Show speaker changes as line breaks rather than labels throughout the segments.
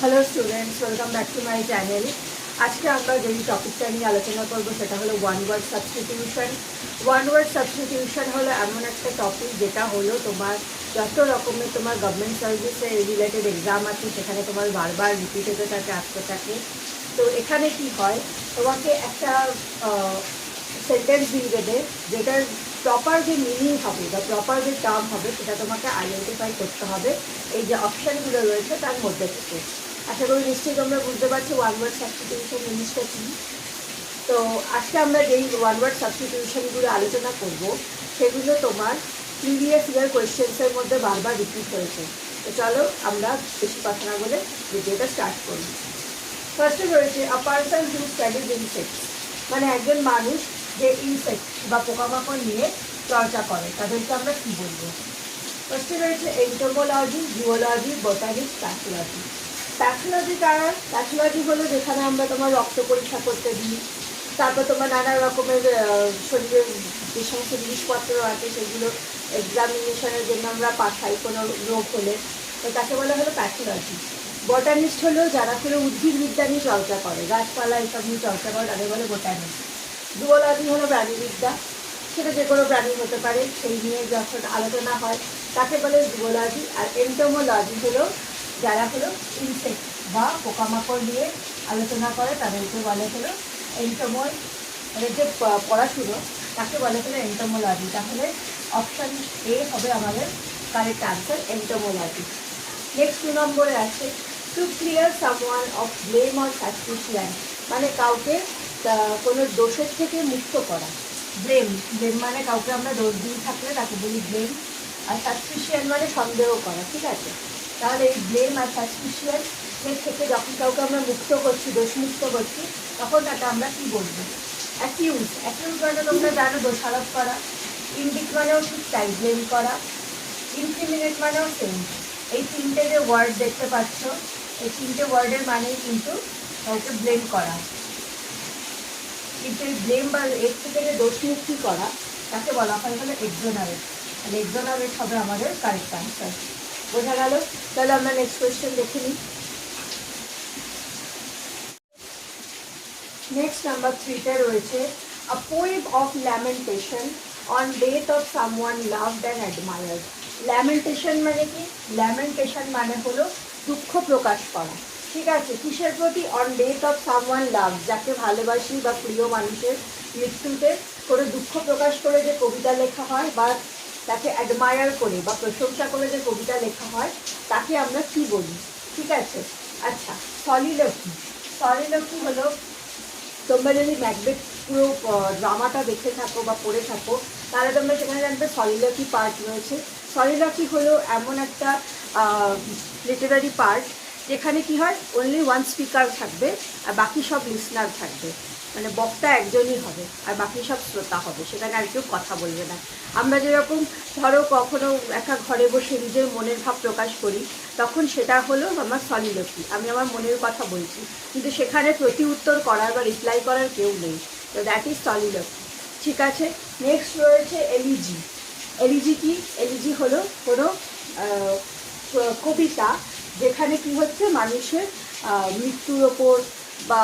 Hello students, welcome back to my channel. আজকে আমরা যেই টপিকটা নিয়ে আলোচনা করব সেটা হলো one word substitution. One word substitution হলো এমন একটা টপিক যেটা হলো তোমার যত রকমের তোমার গভর্নমেন্ট সার্ভিসে রিলেটেড এক্সাম আছে সেখানে তোমার বারবার রিপিট হতে থাকে, আসতে থাকে। তো এখানে কি হয়, তোমাকে একটা সেন্টেন্স দিয়ে দেবে যেটার প্রপার যে মিনিং হবে বা প্রপার যে টার্ম হবে সেটা তোমাকে আইডেন্টিফাই করতে হবে এই যে অপশানগুলো রয়েছে তার মধ্যে থেকে। আশা করি নিশ্চয়ই তোমরা বুঝতে পারছো ওয়ান ওয়ার্ড সাবস্টিটিউশন জিনিসটা কী। তো আজকে আমরা যেই ওয়ান ওয়ার্ড সাবস্টিটিউশনগুলো আলোচনা করব সেগুলো তোমার প্রিভিয়াস ইয়ার কোয়েশ্চেন্সের মধ্যে বারবার রিপিট হয়েছে। তো চলো আমরা বেশি কথা না বলে ভিডিওটা স্টার্ট করি। ফার্স্টে রয়েছে আ পারসন হু স্টাডিজ ইনসেক্টস, মানে একজন মানুষ যে ইনসেক্ট বা পোকামাকড় নিয়ে চর্চা করে তাদেরকে আমরা কী বলবো। ফার্স্টে রয়েছে এন্টোমোলজি, জুওলজি, বোটানিক্স, প্যাথোলজি। প্যাথোলজি কারা? প্যাথোলজি হলো যেখানে আমরা তোমার রক্ত পরীক্ষা করতে দিই, তারপর তোমার নানা রকমের শরীরের যে সমস্ত জিনিসপত্র আছে সেগুলো এক্সামিনেশনের জন্য আমরা পাঠাই কোনো রোগ হলে, তো তাকে বলা হলো প্যাথোলজি। বটানিস্ট হলো যারা হলো উদ্ভিদ বিদ্যা নিয়ে চর্চা করে, গাছপালা এসব নিয়ে চর্চা করে, তাদের বলে বোটানিস্ট। জুওলজি হলো প্রাণীবিদ্যা, সেটা যে কোনো প্রাণী হতে পারে, সেই নিয়ে যখন আলোচনা হয় তাকে বলে জুওলজি। আর এন্টোমোলজি হলো যারা হলো ইনসেক্ট বা পোকামাকড় নিয়ে আলোচনা করে তাদেরকে বলে হলো এন্টোমল, মানে যে পড়াশুনো তাকে বলে হলো এন্টোমোলজি। তাহলে অপশান এ হবে আমাদের কারেক্ট আনসার, এন্টোমোলজি। নেক্সট 2 নম্বরে আছে to clear someone of blame or suspicion, মানে কাউকে কোনো দোষের থেকে মুক্ত করা। ব্লেম, ব্লেম মানে কাউকে আমরা দোষ দিয়ে থাকলে তাকে বলি ব্লেম। আর সাসপিশন মানে সন্দেহ করা, ঠিক আছে? তাহলে এই ব্লেম আর সাসপিশন এর থেকে যখন কাউকে আমরা মুক্ত করছি, দোষমুক্ত করছি, তখন তাকে আমরা কী বলবো? অ্যাকিউজ। অ্যাকিউজ মানে তোমরা জানো দোষারোপ করা। ইন্ডিক মানেও ঠিক তাই, ব্লেম করা। ইনক্রিমিনেট মানেও সেম। এই তিনটে যে ওয়ার্ড দেখতে পাচ্ছ, এই তিনটে ওয়ার্ডের মানেই কিন্তু কাউকে ব্লেম করা। কিন্তু এই ব্লেম বা এর থেকে যে দোষমুক্তি করা তাকে বলা হয় হলো এক্সোনারেট। তাহলে এক্সোনারেট হবে আমাদের কারেক্ট আনসার। বোঝা গেল? তাহলে আমরা নেক্সট কোয়েশ্চেন দেখে নিই। নেক্সট নাম্বার 3তে রয়েছে a poem of lamentation on death of someone loved and admired. Lamentation মানে কি? ল্যামেন্টেশন মানে হলো দুঃখ প্রকাশ করা, ঠিক আছে? কিসের প্রতি? অন ডেথ অফ সামওয়ান লাভ, যাকে ভালোবাসি বা প্রিয় মানুষের মৃত্যুতে করে দুঃখ প্রকাশ করে যে কবিতা লেখা হয়, বা তাকে অ্যাডমায়ার করে বা প্রশংসা করে যে কবিতা লেখা হয় তাকে আমরা কী বলি, ঠিক আছে? আচ্ছা, সলিলকি। সলিলকি হলো, তোমরা যদি ম্যাকবেথ পুরো ড্রামাটা দেখে থাকো বা পড়ে থাকো তাহলে তোমরা সেখানে জানবে সলিলকি পার্ট রয়েছে। সলিলকি হলো এমন একটা লিটারারি পার্ট যেখানে কি হয়, অনলি ওয়ান স্পিকার থাকবে আর বাকি সব লিসনার থাকবে, মানে বক্তা একজনই হবে আর বাকি সব শ্রোতা হবে, সেখানে আর কেউ কথা বলবে না। আমরা যেরকম ধরো কখনো একা ঘরে বসে নিজের মনের ভাব প্রকাশ করি, তখন সেটা হলো আমার সলিলকি, আমি আমার মনের কথা বলছি, কিন্তু সেখানে প্রতি উত্তর করার বা রিপ্লাই করার কেউ নেই, তো দ্যাট ইজ সলিলকি, ঠিক আছে? নেক্সট রয়েছে এলিজি। এলিজি কি? এলিজি হলো কোনো কবিতা যেখানে কি হচ্ছে, মানুষের মৃত্যুর ওপর বা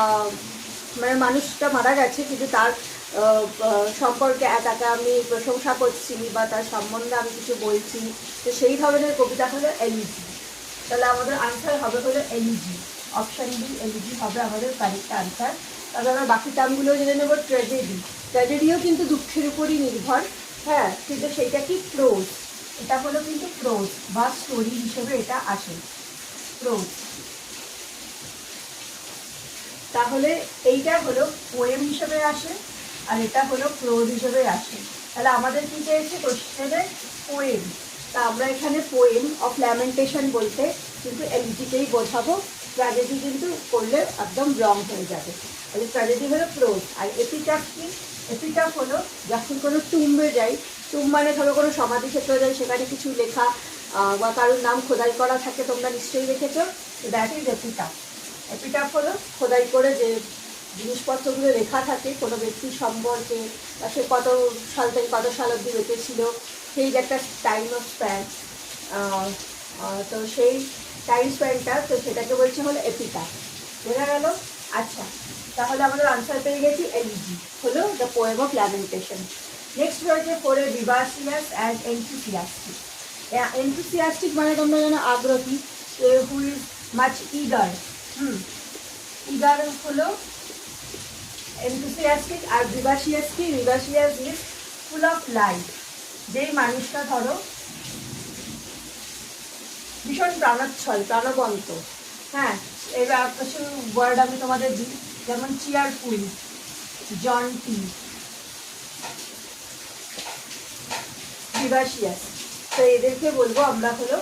মানে মানুষটা মারা গেছে কিন্তু তার সম্পর্কে তাকে আমি প্রশংসা করছি বা তার সম্বন্ধে আমি কিছু বলছি, তো সেই ধরনের কবিতা হলো এলিজি। তাহলে আমাদের আনসার হবে হলো এলিজি, অপশান বি, এলিজি হবে আমাদের কারেক্ট আনসার। তাহলে আমরা বাকি টার্মগুলো জেনে নেব। ট্র্যাজেডি, ট্র্যাজেডিও কিন্তু দুঃখের উপরই নির্ভর, হ্যাঁ, কিন্তু সেইটা কি? প্রোজ। এটা হলো কিন্তু প্রোজ বা স্টোরি হিসেবে এটা আসে, প্রোজ। তাহলে এইটা হলো পোয়েম হিসেবে আসে আর এটা হলো প্রোজ হিসেবে আসে। তাহলে আমাদের কি চেয়েছে কোশ্চেনে? পোয়েম। তা আমরা এখানে পোয়েম অফ ল্যামেন্টেশন বলতে কিন্তু এলিজিকেই বোঝাবো, ট্র্যাজেডি কিন্তু করলে একদম রং হয়ে যাবে। তাহলে ট্র্যাজেডি হলো প্রোজ। আর এপিটাফ কি? এপিটাফ হলো যখন কোনো টুম্বে যাই, টুম্ব মানে ধরো কোনো সমাধিক্ষেত্রে যাই, সেখানে কিছু লেখা বা কারোর নাম খোদাই করা থাকে, তোমরা নিশ্চয়ই দেখেছো, দ্যাট ইজ এপিটাফ। এপিটাফ হলো খোদাই করে যে জিনিসপত্রগুলো লেখা থাকে কোনো ব্যক্তির সম্পর্কে, বা সে কত সাল থেকে কত সাল অবধি বেঁচে ছিল, সেই যে একটা টাইম অফ স্প্যান, তো সেই টাইম স্প্যানটা, তো সেটাকে বলছে হলো এপিটাফ। বোঝা গেল? আচ্ছা, তাহলে আমাদের আনসার পেয়ে গেছি এলিজি, হলো the poem of lamentation. Next রয়েছে ফোরে ভিভাসিয়াস অ্যান্ড এনথুসিয়াস্টিক। এনথুসিয়াস্টিক মানে তোমরা জানো আগ্রহী, who is much eager. Eager হলো এনথুসিয়াস্টিক। আর ভিভাসিয়াস কি? ভিভাসিয়াস ইজ ফুল অফ লাইফ। যেই মানুষটা ধরো ভীষণ প্রাণোচ্ছল, প্রাণবন্ত। হ্যাঁ, এবার কিছু ওয়ার্ড আমি তোমাদের দিই, যেমন চিয়ারফুল, জন্টি, ভিভাসিয়াস। তো এদেরকে বলবো আমরা হলো,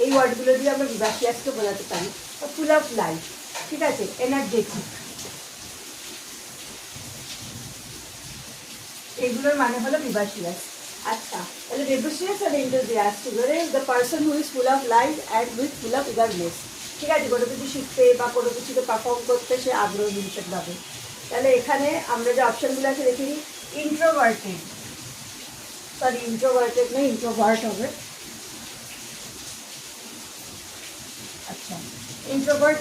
এই ওয়ার্ডগুলো দিয়ে আমরা ভিভাসিয়াসকে বোঝাতে পারি। ফুল অফ লাইফ, ঠিক আছে, এনার্জেটিক, এগুলোর মানে হলো ভিভাসিয়াস। আচ্ছা, তাহলে ভিভাসিয়াস আর এনথুসিয়াস্টিক হলে the person who is full of life and with full of eagerness. ঠিক আছে, কোনো কিছু শিখতে বা কোনো কিছুকে পারফর্ম করতে সে আগ্রহ ভীষণ পাবে। তাহলে এখানে আমরা যে অপশানগুলো আছে দেখি, ইন্ট্রোভার্টেড, সরি ইন্ট্রোভার্টেড নয়, ইন্ট্রোভার্ট হবে। আচ্ছা, ইন্ট্রোভার্ট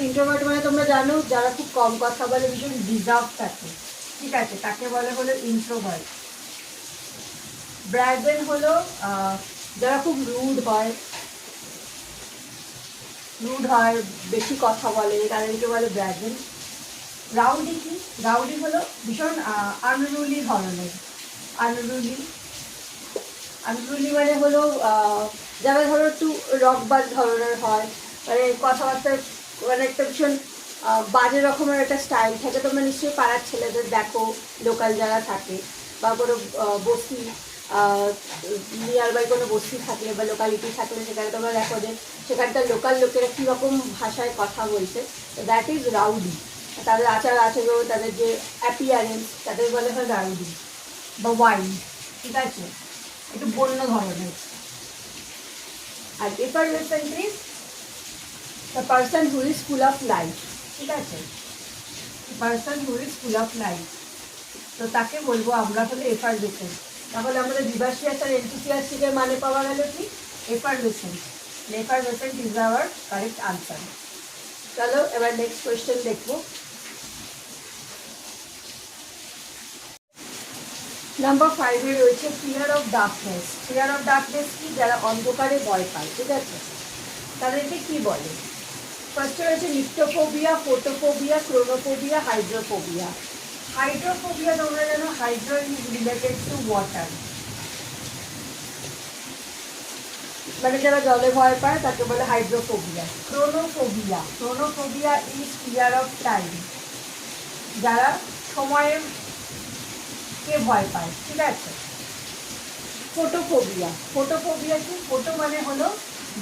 মানে তোমরা জানো যারা খুব কম কথা বলে, ভীষণ রিজার্ভ থাকে, ঠিক আছে, তাকে বলে হলো ইন্ট্রোভার্ট। ব্র্যাজেন হলো যারা খুব রুড হয়, বেশি কথা বলে, তাদেরকে বলে ব্র্যাজেন। রাউডি কি? রাউডি হলো ভীষণ আনরুলি ধরনের। আনরুলি মানে হলো যারা ধরো একটু রকবাজ ধরনের হয়, মানে কথাবার্তা, মানে একটা ভীষণ বাজে রকমের একটা স্টাইল থাকে। তোমরা নিশ্চয়ই পাড়ার ছেলেদের দেখো, লোকাল যারা থাকে বা কোনো বস্তি, নিয়ার বাই কোনো বস্তি থাকলে বা লোকালিটি থাকলে সেখানে তোমরা দেখো যে সেখানকার লোকাল লোকেরা কীরকম ভাষায় কথা বলছে, তো দ্যাট ইজ রাউডি। তাদের আচার আচরণ, তাদের যে অ্যাপিয়ারেন্স, তাদের বলে হয় রাউডি বা ওয়াইল্ড, ঠিক আছে, একটু বন্য ধরনের। আর effervescent is the person who is full of life, ঠিক আছে, person who is full of life, তো তাকে বলবো আমরা হলো এফারভেসেন্ট। তাহলে আমাদের ভিভাসিয়াস আর এনথুসিয়াস্টিকের মানে পাওয়া গেল কি? এফারভেসেন্ট। এফারভেসেন্ট ইজ আওয়ার কারেক্ট আনসার। চলো এবার নেক্সট কোয়েশ্চেন দেখবো। নাম্বার 5-এ রয়েছে fear of darkness. Fear of darkness কি? যারা অন্ধকারে ভয় পায়, ঠিক আছে, তাদেরকে কি বলে? ফার্স্টে রয়েছে nyctophobia, photophobia, chronophobia, hydrophobia. Hydrophobia তোমরা জানো, hydro is related to water, মানে যারা জলে ভয় পায় তাকে বলে hydrophobia. Chronophobia is fear of time, যারা সময়ের কে ভয় পায়, ঠিক আছে। ফোটোফোবিয়া কি? ফোটো মানে হলো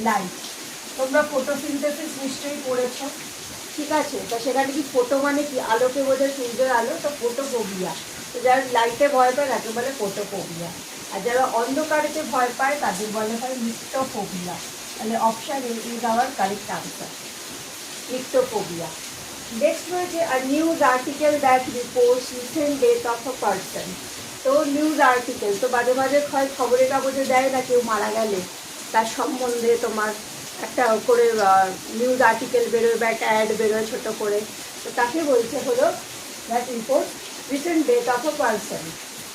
লাইট, তোমরা ফটোসিনথেসিস নিশ্চয়ই পড়েছো, ঠিক আছে, তো সেখানে কি ফোটো মানে কি? আলোকে বোঝায়, সূর্যের আলো, তো ফোটোফোবিয়া। তো যারা লাইটে ভয় পায় তাকে বলে ফোটোফোবিয়া। আর যারা অন্ধকারেতে ভয় পায় তাদের বলে হয় নিক্টোফোবিয়া। তাহলে option A is our correct answer, nyctophobia. Next রয়েছে a news article that reports recent death of a person. তো নিউজ আর্টিকেল তো মাঝে মাঝে হয় খবরের কাগজে দেয় না, কেউ মারা গেলে তার সম্বন্ধে তোমার একটা করে নিউজ আর্টিকেল বেরোয় বা একটা অ্যাড বেরোয় ছোটো করে, তো তাকে বলছে হলো that report recent death of a person.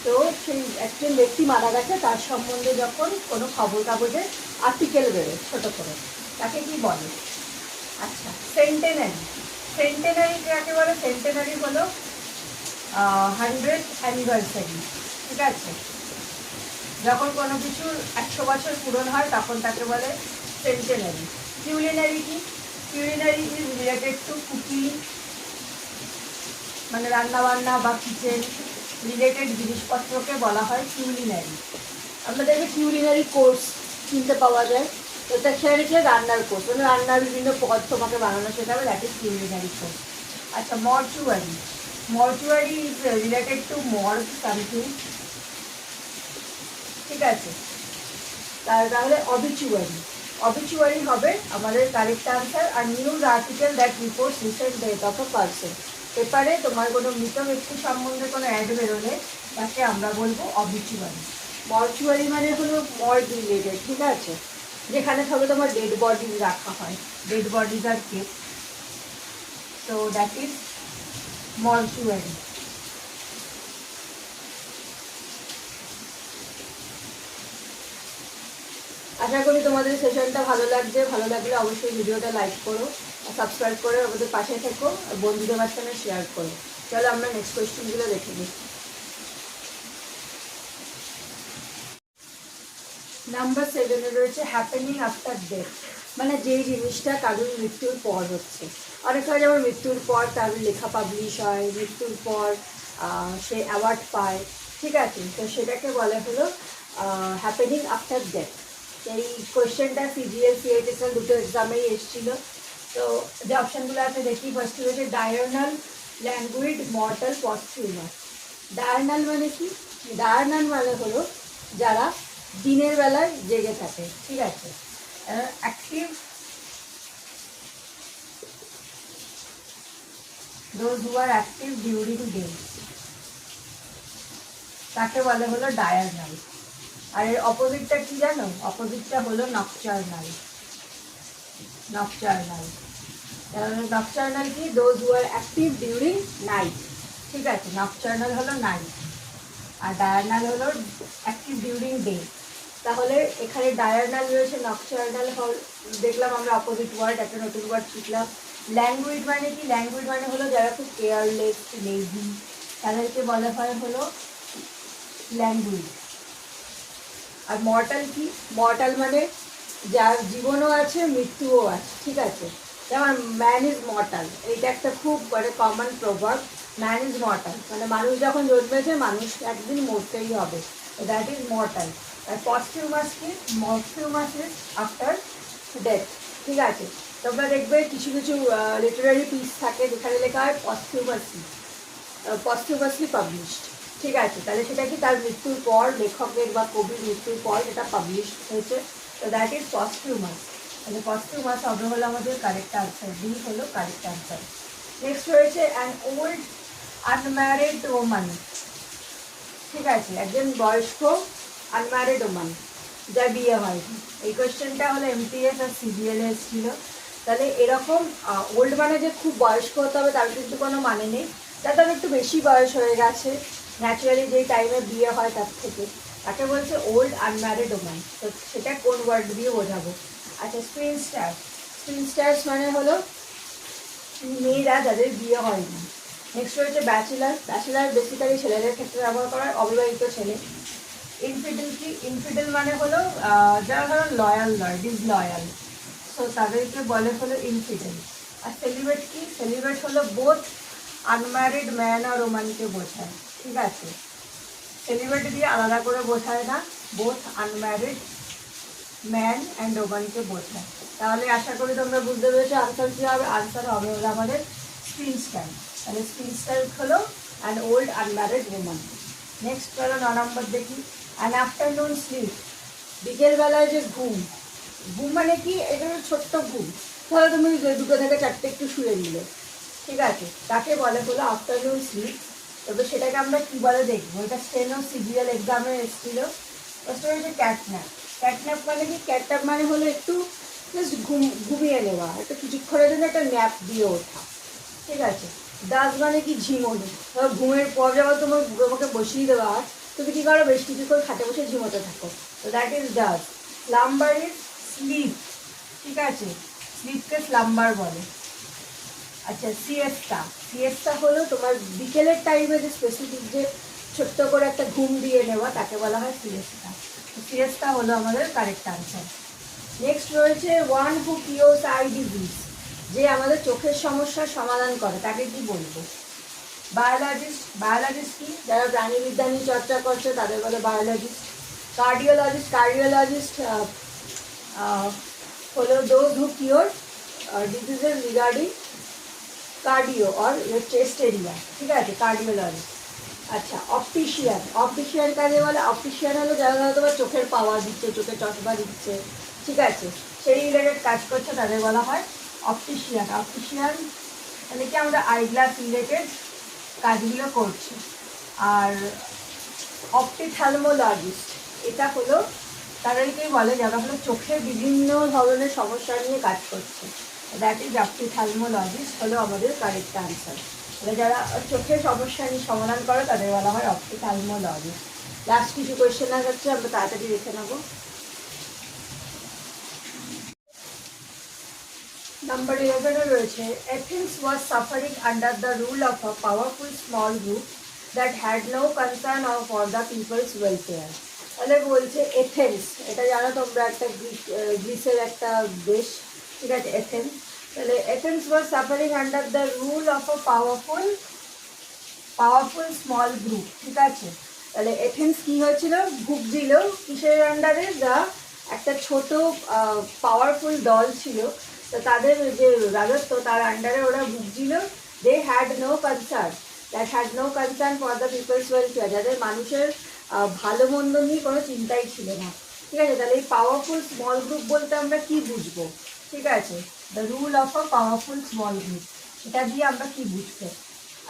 তো সেই একজন ব্যক্তি মারা গেছে তার সম্বন্ধে যখন কোনো খবর কাগজে আর্টিকেল বেরোয় ছোটো করে, তাকে কি বলে? আচ্ছা, সেন্টেনারি। সেন্টেনারি কাকে বলে? সেন্টেনারি হলো 100th অ্যানিভার্সারি, ঠিক আছে, যখন কোনো কিছুর 100 বছর পূরণ হয় তখন তাকে বলে সেন্টেনারি। কিউলিনারি কি? Culinary is related two cooking, মানে রান্নাবান্না বা কিচেন রিলেটেড জিনিসপত্রকে বলা হয় কিউলিনারি। আমরা দেখবে কিউলিনারি কোর্স কিনতে পাওয়া যায়, তো সেখানে কি রান্নার কোর্স, মানে রান্নার বিভিন্ন পদ তোমাকে বানানো শেখাবে, দ্যাট ইজ কিউলিনারি কোর্স। আচ্ছা, mortuary. Mortuary is related to morgue something, ঠিক আছে, তাহলে অবিচুয়ারি হবে আমাদের কারেক্ট আনসার। আর news article that reports recent death of a person, পেপারে তোমার কোনো মৃত ব্যক্তি সম্বন্ধে কোনো অ্যাড বেরোলে তাকে আমরা বলবো অবিচুয়ারি। মর্চুয়ারি মানে হলো মর্গ রিলেটেড, ঠিক আছে, যেখানে হবে তোমার ডেড বডিজ রাখা হয়, ডেড বডিজ আর kept. So that is mortuary. আশা করি তোমাদের সেশনটা ভালো লাগছে। ভালো লাগলে অবশ্যই ভিডিওটা লাইক করো, সাবস্ক্রাইব করে আমাদের পাশে থেকো, আর বন্ধুদের মাঝখানে শেয়ার করো। চলো আমরা নেক্সট কোয়েশ্চেনগুলো দেখে নিই। নাম্বার 7 রয়েছে হ্যাপেনিং আফটার ডেথ, মানে যেই জিনিসটা কারোর মৃত্যুর পর হচ্ছে। অনেক সময় যেমন মৃত্যুর পর তার লেখা পাবলিশ হয়, মৃত্যুর পর সে অ্যাওয়ার্ড পায়, ঠিক আছে, তো সেটাকে বলা হলো হ্যাপেনিং আফটার ডেথ। এই কোয়েশ্চেনটা সিজিএল সিএইচএসএল দুটো এক্সামেই এসেছিলো। তো যে অপশানগুলো আছে দেখি, ফার্স্ট রয়েছে ডায়ারনাল, ল্যাঙ্গুইড, মর্টাল, পস্টিউমাস। ডায়ারনাল মানে কি? ডায়ারনাল মানে হলো যারা দিনের বেলায় জেগে থাকে, ঠিক আছে, active, those who are active during day, তাকে বলে হলো ডায়ারনাল। আর এর অপোজিটটা কি জানো? অপোজিটটা হলো নকচার্নাল। নকচার্নাল নকচার্নাল কি? Those who are active during night, ঠিক আছে, নকচার্নাল হলো নাইট, আর ডায়ারনাল হলো অ্যাক্টিভ ডিউরিং ডে। তাহলে এখানে ডায়ারনাল রয়েছে, নকচার্নাল দেখলাম আমরা অপোজিট ওয়ার্ড, একটা নতুন ওয়ার্ড শিখলাম। ল্যাঙ্গুইড মানে কি? ল্যাঙ্গুইড মানে হলো যারা খুব কেয়ারলেস, লেজি, তাদেরকে বলা হয় হলো ল্যাঙ্গুইড। আর মর্টাল কি? মর্টাল মানে যার জীবনও আছে, মৃত্যুও আছে, ঠিক আছে, যেমন ম্যান ইজ মর্টাল, এইটা একটা খুব মানে কমন প্রভাব। ম্যান ইজ মর্টাল মানে মানুষ যখন জন্মেছে মানুষ একদিন মরতেই হবে, দ্যাট ইজ মর্টাল। আর পস্টিউমাস কি? পস্টিউমাস ইজ আফটার ডেথ, ঠিক আছে। তোমরা দেখবে কিছু কিছু লিটারারি পিস থাকে যেখানে লেখা হয় পস্টিউমাসলি, পস্টিউমাসলি পাবলিশড, ঠিক আছে, তাহলে সেটা কি? তার মৃত্যুর পর, লেখকের বা কবির মৃত্যুর পর সেটা পাবলিশ হয়েছে, তো দ্যাট ইজ পস্টিউমাস। তাহলে পস্টিউমাস হবে হলো আমাদের কারেক্ট আনসার, ডি হলো কারেক্ট আনসার। নেক্সট রয়েছে অ্যান ওল্ড আনম্যারিড ওমান, ঠিক আছে, একজন বয়স্ক আনম্যারিড ওমান, যার বিয়ে হয়নি। এই কোয়েশ্চেনটা হলো এমটিএস আর সিজিএল এসেছিল। তাহলে এরকম ওল্ড মানে যে খুব বয়স্ক হতে হবে তার কিন্তু কোনো মানে নেই, তার একটু বেশি বয়স হয়ে গেছে ন্যাচারালি যেই টাইমে বিয়ে হয় তার থেকে, তাকে বলছে ওল্ড আনম্যারিড ওমান। তো সেটা কোন ওয়ার্ড দিয়ে বোঝাবো? আচ্ছা, স্প্রিনস্টার। স্প্রিনস্টার্স মানে হলো মেয়েরা যাদের বিয়ে হয়নি। নেক্সট রয়েছে ব্যাচেলার। ব্যাচেলার বেসিক্যালি ছেলেদের ক্ষেত্রে ব্যবহার করা হয়, অবিবাহিত ছেলে। ইনফিডেল কি? ইনফিডেল মানে হলো যারা ধরো লয়াল নয়, ডিসলয়াল, সো তাদেরকে বলে হলো ইনফিডেল। আর সেলিব্রেট কি? সেলিব্রেট হলো বোথ আনম্যারিড ম্যান আর ওমানকে বোঝায়, ঠিক আছে, সেলিব্রেট দিয়ে আলাদা করে বোঝায় না, বোথ আনম্যারিড ম্যান অ্যান্ড ওমানকে বোঝায়। তাহলে আশা করি তোমরা বুঝতে পেরেছো আনসার কী হবে। আনসার হবে হলো আমাদের স্প্রিনস্টার। তাহলে স্প্রিনস্টার হলো an old unmarried Oman. Next চলো 9 নম্বর দেখি, অ্যান আফটারনুন স্লিপ, বিকেলবেলায় যে ঘুম। ঘুম মানে কি? এটা ছোট্ট ঘুম, ধরো তুমি 2টো থেকে 4টে একটু শুয়ে নিলে, ঠিক আছে, তাকে বলে হলো আফটারনুন স্লিপ। তবে সেটাকে আমরা কী বলে দেখবো, এটা স্টেনো সিজিএল এক্সামে এসেছিলো। ফার্স্ট হচ্ছে ক্যাটন্যাপ। ক্যাটন্যাপ মানে কি? ক্যাটন্যাপ মানে হলো একটু জাস্ট ঘুমিয়ে নেওয়া, একটা কিছুক্ষণের জন্য একটা ন্যাপ দিয়ে ওঠা, ঠিক আছে। দাস মানে কি? ঝিমোনি। ধরো ঘুমের পর যখন তোমাকে বসিয়ে দেওয়া হয়, তুমি কী করো? বেশ কিছুক্ষণ খাটে বসে ঝিমোতে থাকো, তো that is doze. Slumber is sleep, ঠিক আছে, স্লিপকে স্লাম্বার বলে। আচ্ছা, সিয়েস্তা। সিয়েস্তা হলো তোমার বিকেলের টাইমে যে স্পেসিফিক যে ছোট্ট করে একটা ঘুম দিয়ে নেওয়া, তাকে বলা হয় সিয়েস্তা। সিয়েস্তা হলো আমাদের কারেক্ট আনসার। নেক্সট রয়েছে one who cures I disease, যে আমাদের চোখের সমস্যার সমাধান করে, তাকে কি বলবো? বায়োলজিস্ট। বায়োলজিস্ট কি? যারা প্রাণীবিদ্যা নিয়ে চর্চা করছে তাদের বলে বায়োলজিস্ট। কার্ডিওলজিস্ট। কার্ডিওলজিস্ট হলো those who cure diseases regarding cardio or chest area, ঠিক আছে, কার্ডিওলজিস্ট। আচ্ছা, অপটিশিয়ান। অপটিশিয়ান কাজে বলে? অপটিশিয়ান হলো যারা ধরো তোমার চোখের পাওয়ার দিচ্ছে, চোখের চশমা দিচ্ছে, ঠিক আছে, সেই রিলেটেড কাজ করছে, তাদের বলা হয় অপটিশিয়ান। অপটিশিয়ান মানে কি? আমরা আইগ্লাস রিলেটেড কাজগুলো করছি। আর অপটিথ্যালমোলজিস্ট, এটা হলো তাদেরকেই বলে যারা হলো চোখের বিভিন্ন ধরনের সমস্যা নিয়ে কাজ করছে। দ্যাট ইজ অপথ্যালমোলজিস্ট হলো আমাদের কারেক্ট আনসার। তাহলে যারা চোখের সমস্যা নিয়ে সমাধান করে তাদের বলা হয় অপথ্যালমোলজিস্ট। লাস্ট কিছু কোয়েশ্চেন আছে, আমরা তাড়াতাড়ি দেখে নেবো। নাম্বার 11 রয়েছে, Athens was suffering under the rule of a powerful small group that had no concern for the people's welfare. তাহলে বলছে এথেন্স, এটা জানো তোমরা একটা গ্রিসের একটা দেশ, ঠিক আছে, এথেন্স। তাহলে Athens was suffering under the rule of a powerful small group, ঠিক আছে। তাহলে এথেন্স কি হয়েছিল, ভুগছিল কিসের আন্ডারে, যা একটা ছোট পাওয়ারফুল দল ছিল, তো তাদের যে রাজত্ব তার আন্ডারে ওরা ভুগছিল। They had no concern, for the people's welfare, যাদের মানুষের ভালো মন্দ নিয়ে কোনো চিন্তাই ছিল না, ঠিক আছে। তাহলে এই পাওয়ারফুল স্মল গ্রুপ বলতে আমরা কি বুঝবো, ঠিক আছে, the rule of a powerful small group, এটা দিয়ে আমরা কি বুঝবো।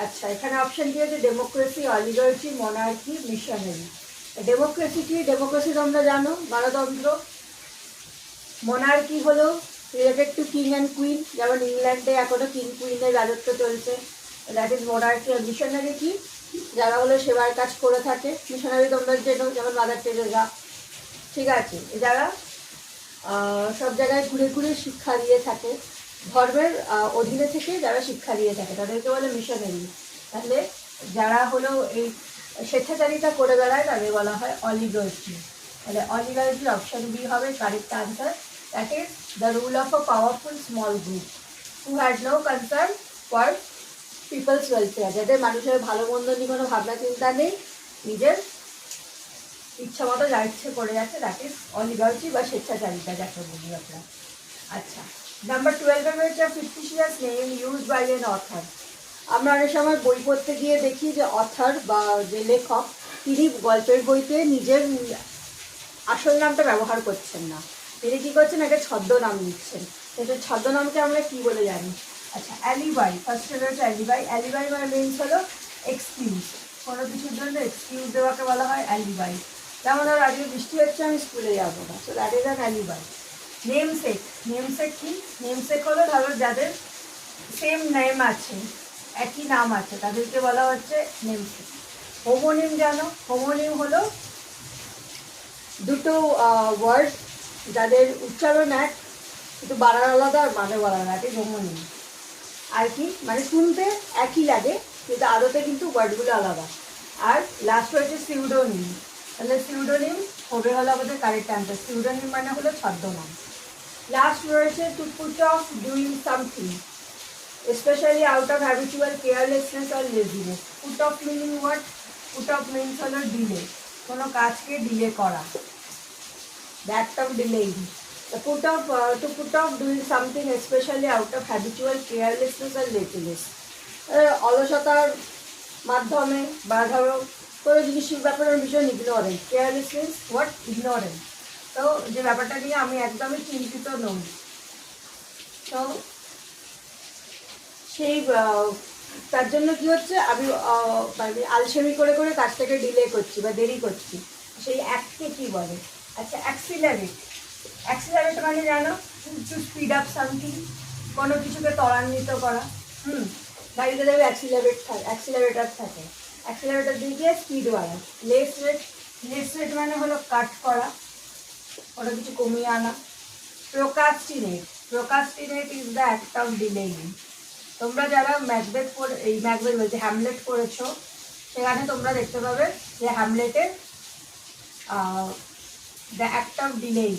আচ্ছা, এখানে অপশন দিয়েছে democracy, oligarchy, monarchy, missionary. Democracy কি, ডেমোক্রেসি তোমরা জানো গণতন্ত্র। মনার্কি হলো related to king and queen, যেমন ইংল্যান্ডে এখনো কিং কুইনের রাজত্ব চলছে, দ্যাট ইজ মনার্কি। আর মিশনারি কি, যারা হলো সেবার কাজ করে থাকে, মিশনারি তোমরা যেমন মাদার টেরেসা, ঠিক আছে, যারা সব জায়গায় ঘুরে ঘুরে শিক্ষা দিয়ে থাকে, ধর্মের অধীনে থেকে যারা শিক্ষা দিয়ে থাকে তাদেরকে বলে মিশনারি। তাহলে যারা হলো এই স্বেচ্ছাচারিতা করে বেড়ায় তাদের বলা হয় অলিগার্চি। তাহলে অলিগার্চি অপশন বি হবে correct answer. That is the rule of a powerful small group who had no concern for people's welfare, যাদের মানুষের ভালো মন্দ নিয়ে কোনো ভাবনা চিন্তা নেই, নিজের ইচ্ছা মতো যা ইচ্ছে করে যাচ্ছে, দ্যাট ইজ অলিগার্চি বা স্বেচ্ছাচারিতা যাকে বলি আমরা। আচ্ছা, নাম্বার 12 রয়েছে fictitious name use by an author. আমরা অনেক সময় বই পড়তে গিয়ে দেখি যে অথার বা যে লেখক তিনি গল্পের বইতে নিজের আসল নামটা ব্যবহার করছেন না, তিনি কী করছেন, একটা ছদ্মনাম নিচ্ছেন। কিন্তু ছদ্মনামকে আমরা কী বলে জানি। আচ্ছা, অ্যালিবাই, ফার্স্টে রয়েছে অ্যালিবাই। অ্যালিবাই মানে মিনস হলো এক্সকিউজ, কোনো কিছুর জন্য এক্সকিউজ দেওয়াকে বলা হয় অ্যালিবাই। যেমন ধর আজকে বৃষ্টি হচ্ছে, আমি স্কুলে যাবো না, তো that is an alibi. Namesake, namesake কি, নেমসেক হলো ধরো যাদের সেম নেম আছে, একই নাম আছে, তাদেরকে বলা হচ্ছে নেমসেক। হোমোনিম জানো, হোমোনিম হলো দুটো ওয়ার্ড যাদের উচ্চারণ এক কিন্তু বানান আলাদা আর মানে বলা না, এটি হোমোনিম। আর কি মানে শুনতে একই লাগে কিন্তু আদতে কিন্তু ওয়ার্ডগুলো আলাদা। আর লাস্ট হচ্ছে সিউডোনিম। তাহলে সিউডোনিম হবে হলো আমাদের কারেক্ট আনসার। সিউডোনিম মানে হলো ছদ্মনাম। লাস্ট রয়েছে to put off doing something specially out of habitual carelessness আর laziness. Put off meaning what, put off means হলো ডিলে, কোনো কাজকে ডিলে করা, the act of delaying. The to put off doing something especially out of habitual carelessness or laziness. অলসতার মাধ্যমে বা ধরো কোনো জিনিসের ব্যাপারে ভীষণ ইগনোরেন্ট, কেয়ারলেসনেস হোয়াট, ইগনোরেন্ট। তো যে ব্যাপারটা নিয়ে আমি একদমই চিন্তিত নই, তো সেই তার জন্য কি হচ্ছে, আমি মানে আলসেমি করে করে কাজটাকে ডিলে করছি বা দেরি করছি, সেই অ্যাক্টকে কী বলে। আচ্ছা, অ্যাক্সিলারেট, অ্যাক্সিলারেট মানে জানো, টু স্পিড আপ সামথিং, কোনো কিছুকে ত্বরান্বিত করা। গাড়িতে যাবে অ্যাক্সিলারেটার থাকে, অ্যাক্সিলারেটার দিয়ে গিয়ে স্পিড বাড়া। লেস রেট, লেস রেট মানে হলো কাট করা, কোনো কিছু কমিয়ে আনা। Procrastinate, procrastinate is the act of delaying. তোমরা যারা ম্যাকবেথ বলছে হ্যামলেট পড়েছো, সেখানে তোমরা দেখতে পাবে যে হ্যামলেটের দ্য অ্যাক্ট অফ ডিলেইং,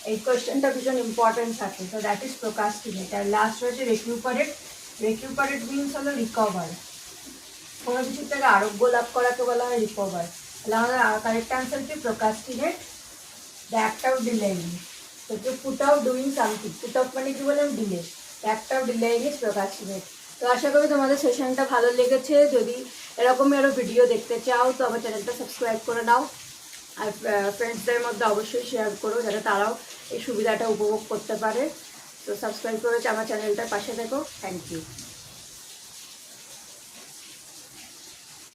এই কোয়েশ্চেনটা ভীষণ ইম্পর্টেন্ট থাকে। তো দ্যাট ইজ প্রোকাস্টিনেট। আর লাস্ট রয়েছে রেকিউপারেট। রেকিউপারেট মিনস হলো রিকভার, কোনো কিছুর থেকে আরোগ্য লাভ করাকে বলা হয় রিকভার। তাহলে আমাদের কারেক্ট আনসার কি, procrastinate, the act of delaying. তো to put off doing something, put off মানে কি বললাম, delay, the act of delaying is procrastinate. তো আশা করি তোমাদের সেশনটা ভালো লেগেছে। যদি এরকমই আরও ভিডিও দেখতে চাও তো আমার চ্যানেলটা সাবস্ক্রাইব করে নাও, আর ফ্রেন্ডসদের মধ্যে অবশ্যই শেয়ার করো যাতে তারাও এই সুবিধাটা উপভোগ করতে পারে। তো সাবস্ক্রাইব করেছে আমার চ্যানেলটার পাশে থেকো। Thank you.